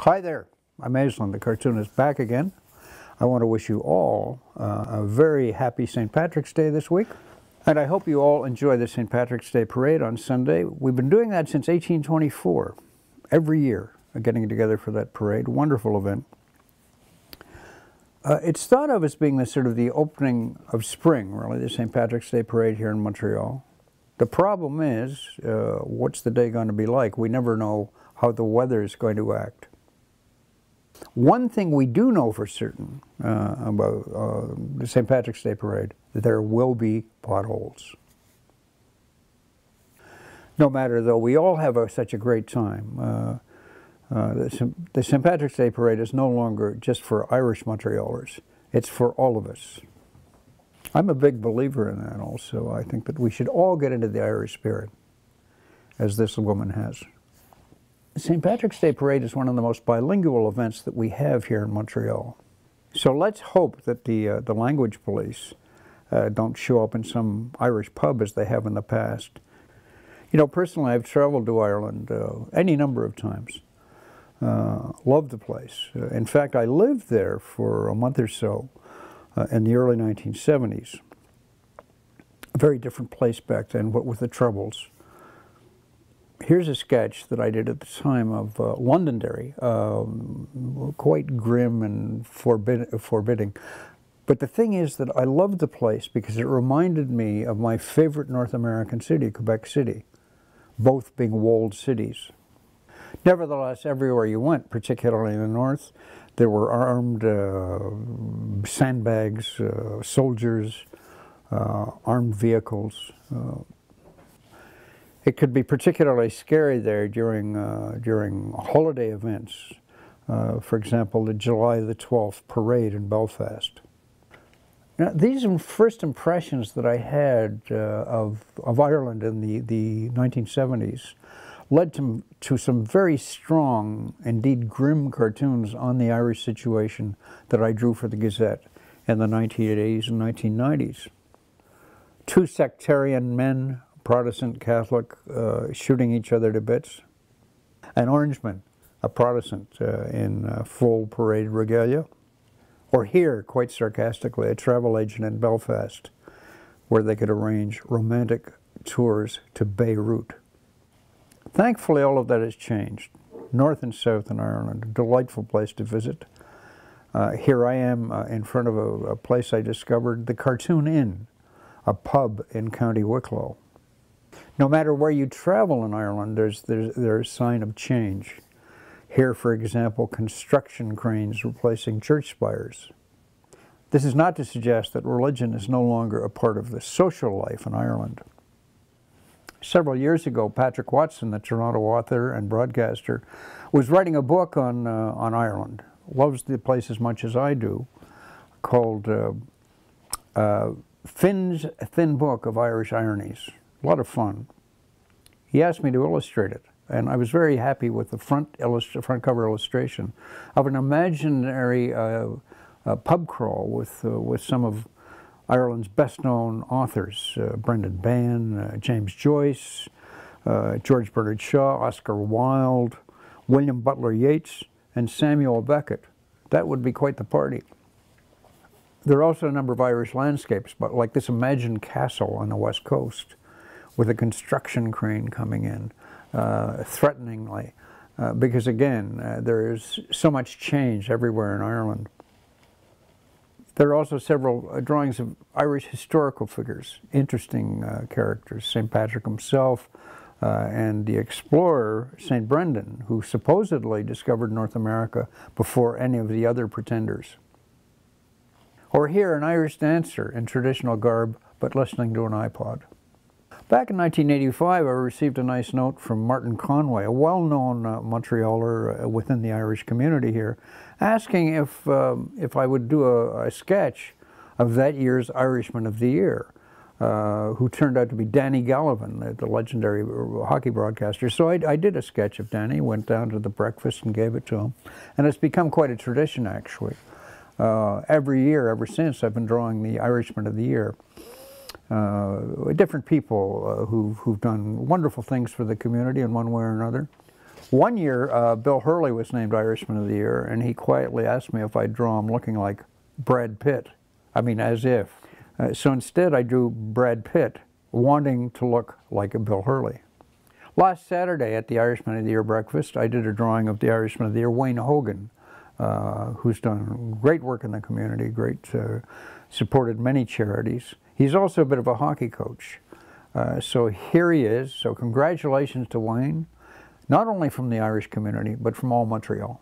Hi there, I'm Aislin, the cartoonist, back again. I want to wish you all a very happy St. Patrick's Day this week. And I hope you all enjoy the St. Patrick's Day parade on Sunday. We've been doing that since 1824, every year, getting together for that parade. Wonderful event. It's thought of as being the sort of the opening of spring, really, the St. Patrick's Day parade here in Montreal. The problem is, what's the day going to be like? We never know how the weather is going to act. One thing we do know for certain about the St. Patrick's Day parade, that there will be potholes. No matter, though, we all have such a great time. The St. Patrick's Day parade is no longer just for Irish Montrealers. It's for all of us. I'm a big believer in that also. I think that we should all get into the Irish spirit, as this woman has. The St. Patrick's Day parade is one of the most bilingual events that we have here in Montreal. So let's hope that the language police don't show up in some Irish pub as they have in the past. You know, personally, I've traveled to Ireland any number of times. Loved the place. In fact, I lived there for a month or so in the early 1970s. A very different place back then, what with the Troubles. Here's a sketch that I did at the time of Londonderry, quite grim and forbidding. But the thing is that I loved the place because it reminded me of my favorite North American city, Quebec City, both being walled cities. Nevertheless, everywhere you went, particularly in the north, there were armed sandbags, soldiers, armed vehicles. It could be particularly scary there during holiday events. For example, the July the 12th parade in Belfast. Now, these are first impressions that I had of Ireland in the 1970s led to some very strong, indeed grim cartoons on the Irish situation that I drew for the Gazette in the 1980s and 1990s. Two sectarian men, Protestant, Catholic, shooting each other to bits. An Orangeman, a Protestant in full parade regalia. Or here, quite sarcastically, a travel agent in Belfast where they could arrange romantic tours to Beirut. Thankfully, all of that has changed. North and south in Ireland, a delightful place to visit. Here I am in front of a place I discovered, the Cartoon Inn, a pub in County Wicklow. No matter where you travel in Ireland, there's a sign of change. Here, for example, construction cranes replacing church spires. This is not to suggest that religion is no longer a part of the social life in Ireland. Several years ago, Patrick Watson, the Toronto author and broadcaster, was writing a book on Ireland. Loves the place as much as I do, called Finn's Thin Book of Irish Ironies. A lot of fun. He asked me to illustrate it, and I was very happy with the front cover illustration of an imaginary pub crawl with some of Ireland's best-known authors, Brendan Bann, James Joyce, George Bernard Shaw, Oscar Wilde, William Butler Yeats, and Samuel Beckett. That would be quite the party. There are also a number of Irish landscapes, but like this imagined castle on the west coast, with a construction crane coming in, threateningly, because again, there is so much change everywhere in Ireland. There are also several drawings of Irish historical figures, interesting characters, St. Patrick himself, and the explorer, St. Brendan, who supposedly discovered North America before any of the other pretenders. Or here, an Irish dancer in traditional garb, but listening to an iPod. Back in 1985, I received a nice note from Martin Conway, a well-known Montrealer within the Irish community here, asking if I would do a sketch of that year's Irishman of the Year, who turned out to be Danny Gallivan, the legendary hockey broadcaster. So I did a sketch of Danny, went down to the breakfast and gave it to him. And it's become quite a tradition, actually. Every year, ever since, I've been drawing the Irishman of the Year. Different people who've done wonderful things for the community in one way or another. One year, Bill Hurley was named Irishman of the Year, and he quietly asked me if I'd draw him looking like Brad Pitt. I mean, as if. So instead, I drew Brad Pitt, wanting to look like a Bill Hurley. Last Saturday at the Irishman of the Year breakfast, I did a drawing of the Irishman of the Year, Wayne Hogan, who's done great work in the community, supported many charities. He's also a bit of a hockey coach. So here he is. So congratulations to Wayne, not only from the Irish community, but from all Montreal.